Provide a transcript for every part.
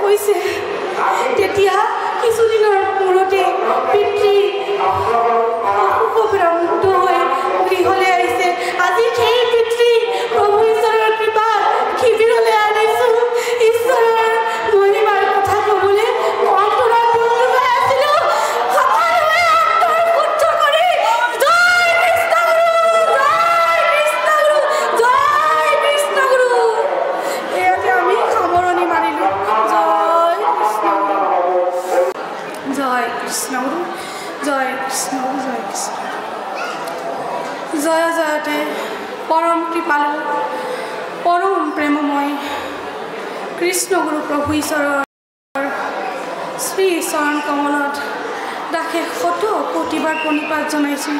কৈছে তেতিয়া কিছুদিনৰ মূৰতে পিতৃ অসুখৰ পৰা মুক্ত হৈ গৃহলৈ আহিছে। আজি সেই পিতৃ প্ৰভু ঈশ্বৰৰ কৃপা শিবিৰলৈ আনিছোঁ। ঈশ্বৰৰ মহিমাৰ কথা ক'বলৈ অন্তৰত বন্ধ হৈ আছিলোঁ। সকলোৱে অন্তৰ শুদ্ধ কৰি জয় কৃষ্ণ গুৰু, জয় কৃষ্ণ গুৰু, জয় কৃষ্ণ গুৰু। এয়াতে আমি সামৰণি মাৰিলোঁ। জয় কৃষ্ণ গুৰু, জয় কৃষ্ণ গুৰু, জয় কৃষ্ণ গুৰু, জয় কৃষ্ণ। জয় জয়তে পৰম কৃপালু পৰম প্ৰেমময় কৃষ্ণ গুৰু প্ৰভু ঈশ্বৰৰ শ্ৰী চৰণ কমলত দাসে শত কোটিবাৰ প্ৰণিপাত জনাইছোঁ।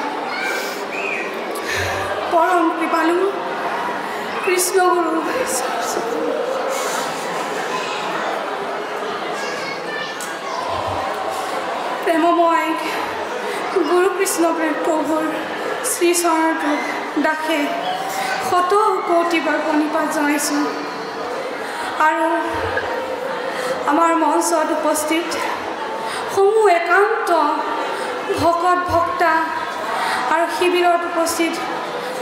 পৰম কৃপালু কৃষ্ণ গুৰু প্ৰেমময় গুৰু কৃষ্ণ প্ৰভুৰ শ্ৰী চৰণত দাসে শত কোটিবাৰ প্ৰণিপাত জনাইছোঁ। আৰু আমাৰ মঞ্চত উপস্থিত সমূহ একান্ত ভকত ভক্তা আৰু শিবিৰত উপস্থিত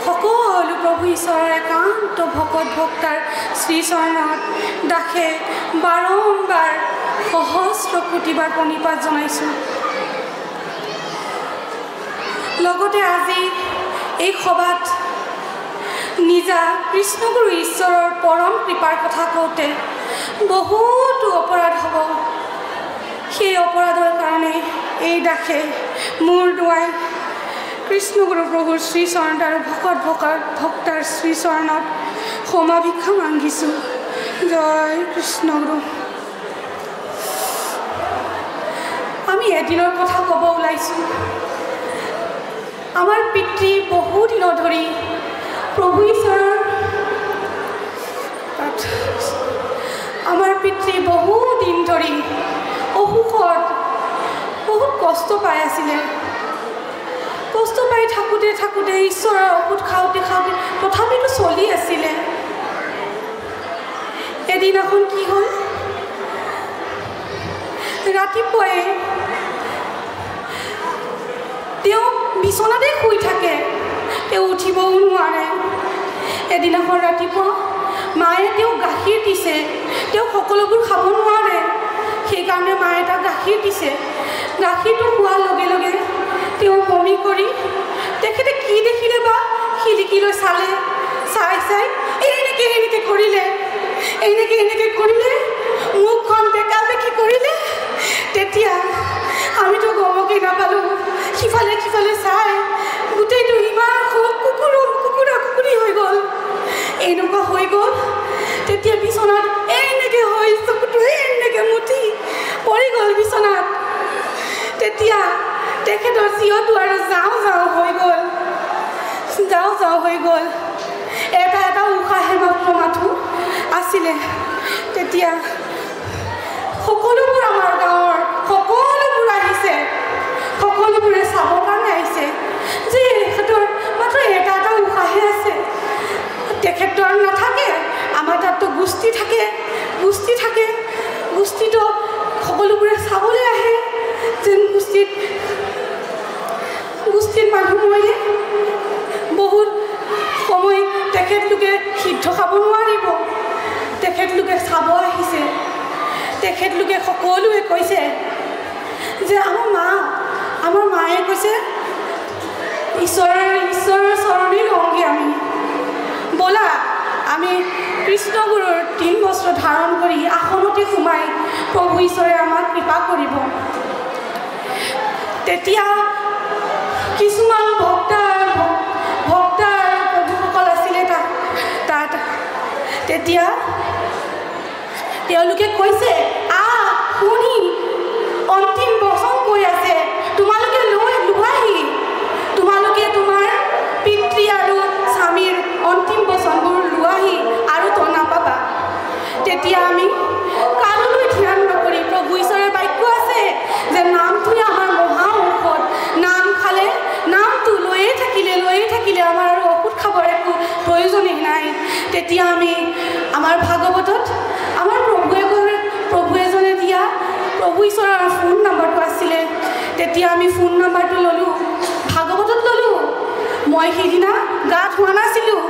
সকলো প্ৰভু ঈশ্বৰৰ একান্ত ভকত ভক্তাৰ শ্ৰীচৰণত দাসে বাৰম্বাৰ সহস্ৰ কোটিবাৰ প্ৰণিপাত জনাইছোঁ। লগতে আজি এই সভাত নিজা কৃষ্ণগুৰু ঈশ্বৰৰ পৰম কৃপাৰ কথা কওঁতে বহুতো অপৰাধ হ'ব। সেই অপৰাধৰ কাৰণে এই দাসে মূৰ দোৱাই কৃষ্ণগুৰু প্ৰভুৰ শ্ৰীচৰণত আৰু ভক্তাৰ শ্ৰীচৰণত ক্ষমা ভিক্ষা মাগিছোঁ। জয় কৃষ্ণগুৰু। আমি এদিনৰ কথা ক'ব ওলাইছোঁ। আমাৰ পিতৃ বহুদিনৰ ধৰি প্ৰভু ঈশ্বৰৰ আমাৰ পিতৃ বহুদিন ধৰি অসুখত বহুত কষ্ট পাই আছিলে। কষ্ট পাই থাকোঁতে থাকোঁতে ঈশ্বৰৰ ঔষধ খাওঁতে খাওঁতে তথাপিতো চলি আছিলে। এদিনাখন কি হ'ল, ৰাতিপুৱাই তেওঁ বিচনাতে শুই থাকে, তেওঁ উঠিবও নোৱাৰে। এদিনাখন ৰাতিপুৱা মায়ে তেওঁক গাখীৰ দিছে, তেওঁ সকলোবোৰ খাব নোৱাৰে, সেইকাৰণে মায়ে তাক গাখীৰ দিছে। গাখীৰটো খোৱাৰ লগে লগে তেওঁ বমি কৰি তেখেতে কি দেখিলে বা খিৰিকীলৈ চালে, চাই চাই এনেকৈ কৰিলে, এনেকৈ কৰিলে, মুখখন বেকা বেকি কৰিলে। তেতিয়া আমিতো গমকেই নাপালোঁ। সিফালে চাই গোটেইটো ইমান কুকুৰি হৈ গ'ল, এনেকুৱা হৈ গ'ল। তেতিয়া বিচনাত এনেকৈ হৈ চকুটো এনেকৈ মুঠি পৰি গ'ল বিচনাত। তেতিয়া তেখেতৰ চিঞৰটো আৰু যাওঁ যাওঁ হৈ গ'ল। এটা উশাহে মাত্ৰ মাথো আছিলে। তেতিয়া সকলোবোৰ আমাৰ গাঁৱৰ সকলোবোৰ আহিছে, সকলোবোৰে চাবৰ কাৰণে আহিছে যে তেখেতৰ মাত্ৰ এটা উশাহে আছে। তেখেতৰ নাথাকে, আমাৰ তাততো গোষ্ঠী থাকে। গোষ্ঠীটো সকলোবোৰে চাবলৈ আহে যেন গোষ্ঠীত মানুহ মৰিলে বহুত সময় তেখেতলোকে সিদ্ধ খাব নোৱাৰিব। তেখেতলোকে চাব আহিছে। তেখেতলোকে সকলোৱে কৈছে যে আমাৰ মায়ে কৈছে ঈশ্বৰৰ চৰণেই লওঁগৈ আমি, ব'লা আমি কৃষ্ণগুৰুৰ 3 বস্ত্ৰ ধাৰণ কৰি আসনতে সোমাই প্ৰভু ঈশ্বৰে আমাক কৃপা কৰিব। তেতিয়া কিছুমান ভক্ত প্ৰভুসকল আছিলে তাত। তেতিয়া তেওঁলোকে কৈছে, শুনি অন্তিম বচন কৈ আছে, তোমালোকে লোৱাহি, তোমালোকে তোমাৰ পিতৃ আৰু স্বামীৰ অন্তিম বচনবোৰ লোৱাহি আৰু তো নাপাবা। তেতিয়া আমি কাৰোলৈ ধ্যান নকৰি, প্ৰভু ঈশ্বৰৰ বাক্য আছে যে নামটোৱে আমাৰ মহা ঔষধ। নাম খালে, নামটো লৈয়ে থাকিলে আমাৰ আৰু ঔষধ খাবৰ একো প্ৰয়োজনেই নাই। তেতিয়া আমি আমাৰ ভাগৱতত আমাৰ প্ৰভু এজন তেতিয়া আমি ফোন নাম্বাৰটো ল'লোঁ, ভাগৱতত ল'লোঁ। মই সেইদিনা গা ধোৱা নাছিলোঁ,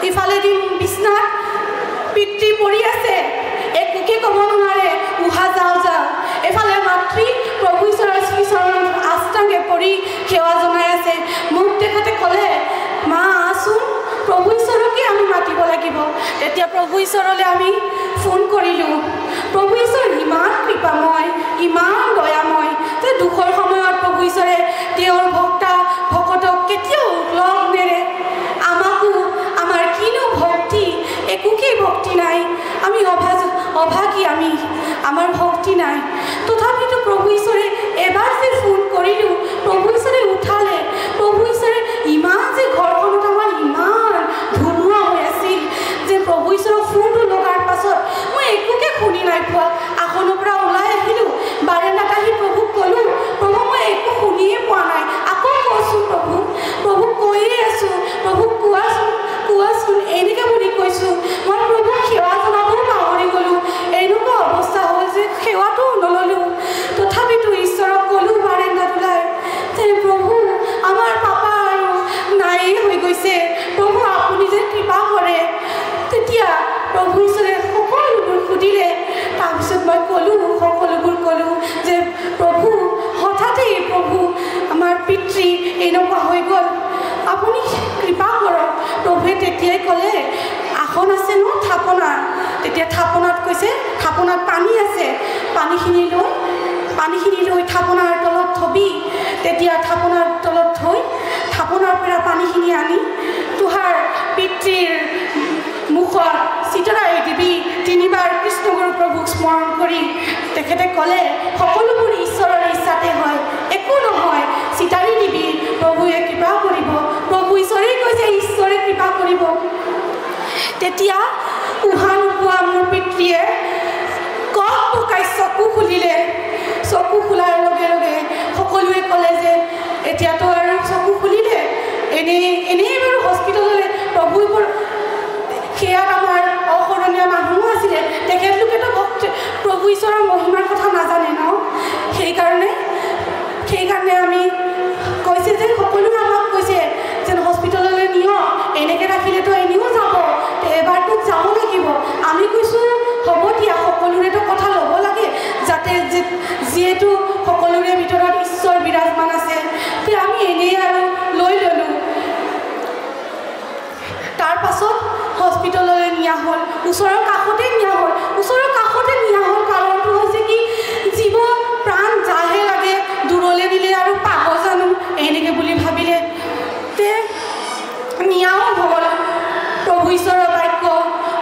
ইফালেদি বিছনাত পিতৃ পৰি আছে, একোকে ক'ব নোৱাৰে, উহা যাওঁ যাওঁ। এফালে মাতৃ প্ৰভু ঈশ্বৰৰ শ্ৰীচৰণত আষ্টাংগে পৰি সেৱা জনাই আছে। মোক তেখেতে ক'লে, মা আছোন, প্ৰভু ঈশ্বৰকে আমি মাতিব লাগিব। তেতিয়া প্ৰভু ঈশ্বৰলৈ আমি ফোন কৰিলোঁ। প্ৰভু ঈশ্বৰ ইমান কৃপাময়, ইমান দয়াময় যে দুখৰ সময়ত প্ৰভু ঈশ্বৰে তেওঁৰ ভকতক কেতিয়াও লগ নেৰে। আমাকো আমাৰ কিনো ভক্তি, একোকেই ভক্তি নাই, আমি অভাগী, আমাৰ ভক্তি নাই। তথাপিতো প্ৰভু ঈশ্বৰে এবাৰ যে ফোন কৰিলোঁ, প্ৰভু ঈশ্বৰে উঠালে। প্ৰভু ঈশ্বৰে ইমান যে ঘৰখনত আমাৰ ইমান ধুমুহা হৈ আছিল যে প্ৰভু ঈশ্বৰৰ ফোনটো লগাৰ পাছত মই একোকে শুনি নাই পোৱা। আসনৰ পৰা ওলাই আহিলোঁ, বাৰেণ্ডাত আহি প্ৰভুক ক'লোঁ, প্ৰভু মই একো শুনিয়ে পোৱা নাই, আকৌ কৈছোঁ প্ৰভুক কৈয়ে আছোঁ, প্ৰভুক কোৱাচোন এনেকৈ বুলি কৈছোঁ। মই প্ৰভুক সেৱা জনাবও পাহৰি গ'লোঁ। এনেকুৱা অৱস্থা হ'ল যে সেৱাটোও নল'লোঁ। তথাপিতো ঈশ্বৰক ক'লোঁ বাৰেণ্ডাত ওলাই যে প্ৰভু আমাৰ পাপা আৰু নায়েই হৈ গৈছে, প্ৰভু আপুনি যে কৃপা কৰে। তেতিয়া প্ৰভু ঈশ্বৰে সকলোবোৰ সুধিলে। তাৰপিছত মই সকলোবোৰ ক'লোঁ যে প্ৰভু হঠাতেই প্ৰভু আমাৰ পিতৃ এনেকুৱা হৈ গ'ল, আপুনি কৃপা কৰক। প্ৰভুৱে তেতিয়াই ক'লে, আসন আছে ন থাপনা। তেতিয়া থাপনাত কৈছে, থাপনাত পানী আছে, পানীখিনি লৈ থাপনাৰ তলত থবি। তেতিয়া থাপনাৰ তলত থৈ থাপনাৰ পৰা পানীখিনি আনি তোহাৰ পিতৃৰ মুখত চিতৰাই দিবি। 3 বাৰ কৃষ্ণগুৰু প্ৰভুক স্মৰণ কৰি তেখেতে ক'লে, সকলোবোৰ ঈশ্বৰৰ ইচ্ছাতে হয়, একো নহয়, চিতাৰি দিবি, প্ৰভুৱে কৃপা কৰিব। প্ৰভু ঈশ্বৰেই কৈছে ঈশ্বৰে কৃপা কৰিব। তেতিয়া উহা নোপোৱা মোৰ পিতৃয়ে কক পকাই চকু খুলিলে। চকু খোলাৰ লগে লগে সকলোৱে ক'লে যে এতিয়াতো আৰু চকু খুলিলে, এনেই বাৰু হস্পিটেললৈ প্ৰভুবোৰ সেয়াত আমাৰ অসৰণীয়া মানুহো আছিলে, তেখেতলোকেতো প্ৰভু ঈশ্বৰৰ মহিমাৰ কথা নাজানে ন। সেইকাৰণে আমি কৈছে যে সকলোৱে আমাক কৈছে যেন হস্পিটেললৈ নিয়ক, এনেকৈ ৰাখিলেতো এনেও যাব, এবাৰতো যাব লাগিব। আমি কৈছোঁ হ'ব দিয়া, সকলোৰেতো কথা ল'ব লাগে, যাতে যিহেতু সকলোৰে ভিতৰত ঈশ্বৰ বিৰাজমান আছে। তেতিয়া আমি এনেই আৰু লৈ ল'লোঁ। তাৰ পাছত হস্পিটেললৈ নিয়া হ'ল, ওচৰৰ কাষতে নিয়া হ'ল। কাৰণটো হৈছে কি, জীৱ প্ৰাণ যাহে লাগে, দূৰলৈ নিলে আৰু পাব জানো, এনেকৈ বুলি ভাবিলে। তে নিয়াও হ'ল। প্ৰভু ঈশ্বৰৰ বাক্য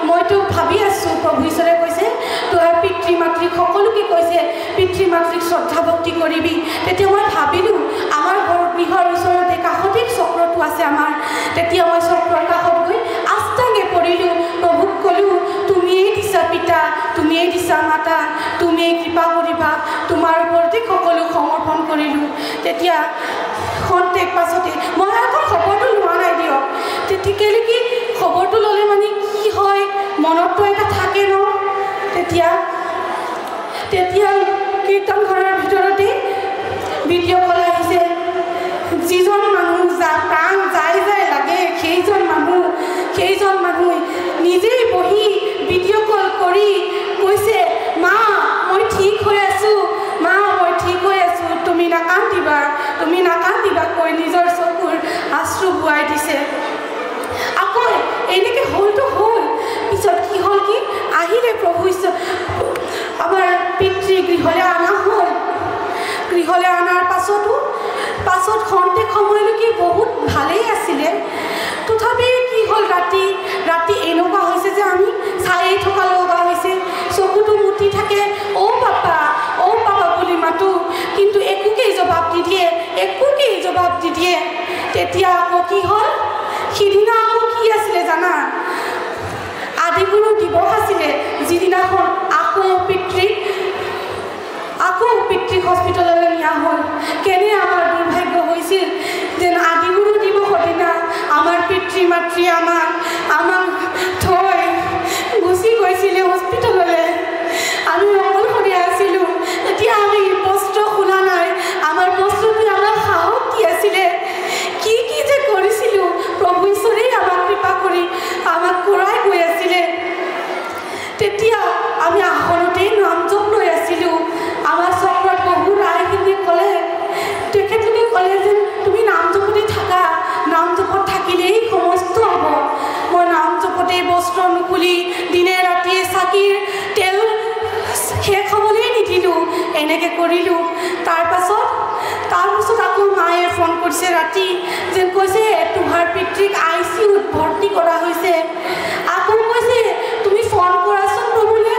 মইতো ভাবি আছোঁ, প্ৰভু ঈশ্বৰে কৈছে তোৰ পিতৃ মাতৃক সকলোকে কৈছে পিতৃ মাতৃক শ্ৰদ্ধা ভক্তি কৰিবি। তেতিয়া মই ভাবিলোঁ আমাৰ গৃহৰ ওচৰতে কাষতেই চক্ৰটো আছে আমাৰ। তেতিয়া মই চক্ৰৰ কাষত গৈ আষ্টাংগে পৰিলোঁ, প্ৰভুক ক'লোঁ, তুমিয়েই দিছা পিতা, তুমিয়েই দিছা মাতা, তুমিয়েই কৃপা কৰিবা, তোমাৰ ওপৰতে সকলো সমৰ্পণ কৰিলোঁ। তেতিয়া খন্তেক পাছতে মই আকৌ খবৰটো লোৱা নাই দিয়ক। তেতিয়ালৈ কি খবৰটো ল'লে মানে কি হয়, মনততো এটা থাকে ন। তেতিয়া কীৰ্তন ঘৰৰ ভিতৰতে ভিডিঅ' কল আহিছে। যিজন মানুহ প্ৰাণ যাই লাগে, সেইজন মানুহ নিজেই বহি ভিডিঅ' কল কৰি কৈছে, মা মই ঠিক হৈ আছোঁ, তুমি নাকান্দিবা কৈ নিজৰ চকুৰ আশ্ৰু বোৱাই দিছে। আকৌ এনেকৈ হ'লতো হ'ল। পিছত কি হ'ল কি, আহিলে প্ৰভু ঈশ্বৰ আমাৰ পিতৃ গৃহলৈ অনা হ'ল। গৃহলৈ অনাৰ পাছত খন্তেক সময়লৈকে বহুত ভালেই আছিলে। তথাপি কি হ'ল, ৰাতি এনেকুৱা হৈছে যে আমি চায়েই থকা লগা হৈছে। চকুটো মুতি থাকে, অ' পাপা বুলি মাতোঁ, কিন্তু একোকেই জবাব দি দিয়ে। তেতিয়া আকৌ কি হ'ল, সিদিনা আকৌ কি আছিলে জানা, আদিগুৰু দিৱস আছিলে, যিদিনাখন আকৌ পিতৃক হস্পিটেললৈ নিয়া হ'ল। কেনে আমাৰ দুৰ্ভাগ্য হৈছিল যেন আদিগুৰু দিৱসৰ দিনা আমাৰ পিতৃ মাতৃ আমাক থৈ গুচি গৈছিলে হস্পিটেললৈ। আমি অকলশৰীয়া আছিলোঁ। তেতিয়া আমি বস্ত্ৰ শুনা নাই, আমাৰ তেতিয়া আমি আসনতেই নাম জপ লৈ আছিলোঁ। আমাৰ চক্ৰত বহু ৰাইখিনিয়ে ক'লে, তেখেতলোকে ক'লে যে তুমি নাম জপতে থাকা, নাম জপত থাকিলেই সমস্ত হ'ব। মই নাম জপতে বস্ত্ৰ নুখুলি দিনে ৰাতিয়ে চাকিৰ তেল শেষ হ'বলৈ নিদিলোঁ, এনেকৈ কৰিলোঁ। তাৰপাছত আকৌ মায়ে ফোন কৰিছে ৰাতি, যেন কৈছে তোমাৰ পিতৃক ICUত ভৰ্তি কৰা হৈছে। আকৌ কৈছে তুমি ফোন কৰাচোন প্ৰভুলৈ,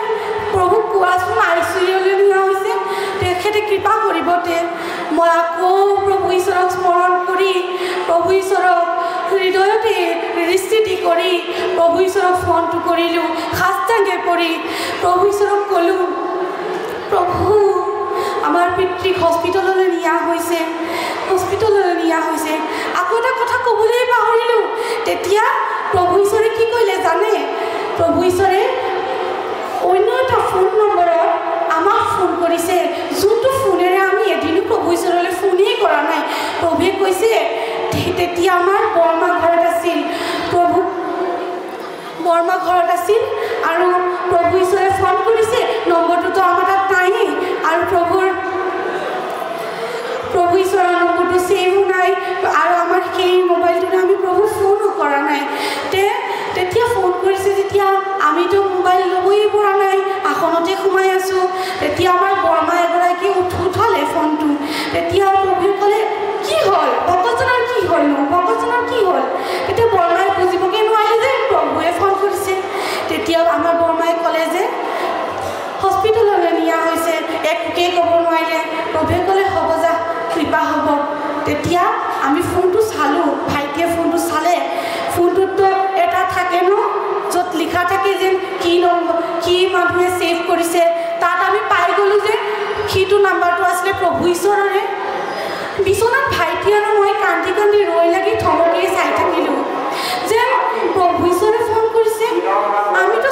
প্ৰভুক কোৱাচোন ICUলৈ নিয়া হৈছে, তেখেতে কৃপা কৰিব। মই আকৌ প্ৰভু ঈশ্বৰক স্মৰণ কৰি, প্ৰভু ঈশ্বৰক হৃদয়তে স্থিতি কৰি প্ৰভু ঈশ্বৰক ফোনটো কৰিলোঁ। সাষ্টাংগে পৰি প্ৰভু ঈশ্বৰক ক'লোঁ, প্ৰভু আমাৰ পিতৃক হস্পিটেললৈ নিয়া হৈছে, হস্পিটেললৈ নিয়া হৈছে। আকৌ এটা কথা ক'বলৈ পাহৰিলোঁ। তেতিয়া প্ৰভু ঈশ্বৰে কি কৰিলে জানে? প্ৰভু ঈশ্বৰে অন্য এটা ফোন নম্বৰত আমাক ফোন কৰিছে, যোনটো ফোনেৰে আমি এদিনো প্ৰভু ঈশ্বৰলৈ ফোনেই কৰা নাই। প্ৰভুৱে কৈছে, তেতিয়া আমাৰ বৰমা ঘৰত আছিল, প্ৰভু বৰমা ঘৰত আছিল আৰু প্ৰভু ঈশ্বৰে ফোন কৰিছে। নম্বৰটোতো আমাৰ তাত নায়েই আৰু প্ৰভু ঈশ্বৰৰ নম্বৰটো ছেভো নাই আৰু আমাৰ সেই মোবাইলটোতে আমি প্ৰভু ফোনো কৰা নাই। তেতিয়া ফোন কৰিছে, যেতিয়া আমিতো মোবাইল ল'বই পৰা নাই, আসনতে সোমাই আছোঁ। তেতিয়া আমাৰ বৰমা এগৰাকীয়ে উঠালে ফোনটো। তেতিয়া প্ৰভুৱে ক'লে, কি হ'ল ভকতজনৰ, কি হ'লনো ভকতজনৰ কি হ'ল? তেতিয়া বৰমাই বুজিবগৈ নোৱাৰিলে যে প্ৰভুৱে ফোন কৰিছে। তেতিয়া আমাৰ বৰমাই ক'লে যে হস্পিটেললৈ নিয়া হৈছে, একোকেই ক'ব নোৱাৰিলে। প্ৰভুৱে ক'লে হ'ব যা, কৃপা হ'ব। তেতিয়া আমি ফোনটো চালোঁ, ভাইটিয়ে ফোনটো চালে। ফোনটোতো এটা থাকে ন, য'ত লিখা থাকে যেন কি নম্বৰ, কি মানুহে ছেভ কৰিছে। তাত আমি পাই গ'লোঁ যে সিটো নাম্বাৰটো আছিলে প্ৰভু ঈশ্বৰৰে। বিচনাত ভাইটি আৰু মই কান্দি কান্দি ৰৈ লাগি থমকিয়ে চাই থাকিলোঁ যে প্ৰভু ঈশ্বৰে ফোন কৰিছে। আমিতো